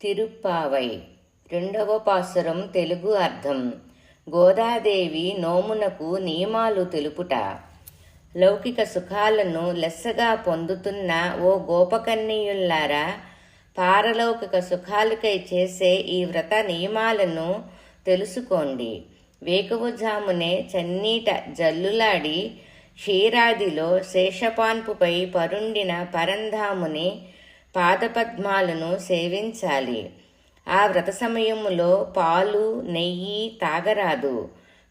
తిరుప్పావై. రెండవ పాసురం తెలుగు అర్థం. గోదాదేవి నోమునకు నియమాలు తెలుపుట. లౌకిక సుఖాలను లెస్సగా పొందుతున్న ఓ గోపకన్యయుల్లారా, పారలౌకిక సుఖాలకై చేసే ఈ వ్రత నియమాలను తెలుసుకోండి. వేకువజామునే చన్నీట జల్లులాడి క్షీరాదిలో శేషపాన్పుపై పరుండిన పరంధాముని పాదపద్మాలను సేవించాలి. ఆ వ్రత సమయములో పాలు నెయ్యి తాగరాదు,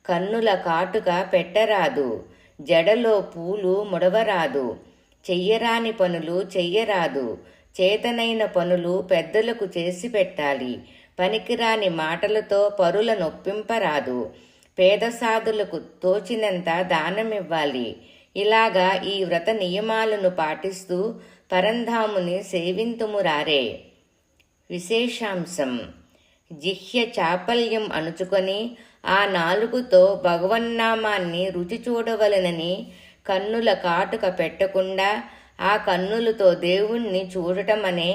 కన్నుల కాటుక పెట్టరాదు, జడలో పూలు ముడవరాదు, చెయ్యరాని పనులు చెయ్యరాదు, చేతనైన పనులు పెద్దలకు చేసి పెట్టాలి, పనికిరాని మాటలతో పరుల నొప్పింపరాదు, పేదసాధులకు తోచినంత దానమివ్వాలి. ఇలాగా ఈ వ్రత నియమాలను పాటిస్తూ పరంధాముని సేవింతుమురారే. విశేషాంశం: జిహ్య చాపల్యం అణుచుకొని ఆ నాలుగుతో భగవన్నామాన్ని రుచి చూడవలనని కన్నుల కాటుక పెట్టకుండా ఆ కన్నులతో దేవుణ్ణి చూడటమనే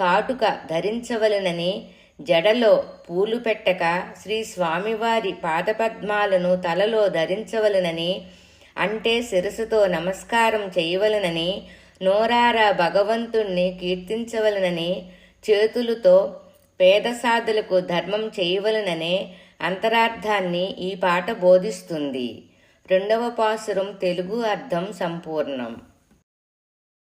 కాటుక ధరించవలనని, జడలో పూలు పెట్టక శ్రీ స్వామివారి పాదపద్మాలను తలలో ధరించవలనని, అంటే శిరసుతో నమస్కారం చేయవలనని, నోరారా భగవంతుణ్ణి కీర్తించవలనని, చేతులతో పేదసాధులకు ధర్మం చేయవలననే అంతరార్థాన్ని ఈ పాట బోధిస్తుంది. రెండవ పాసురం తెలుగు అర్థం సంపూర్ణం.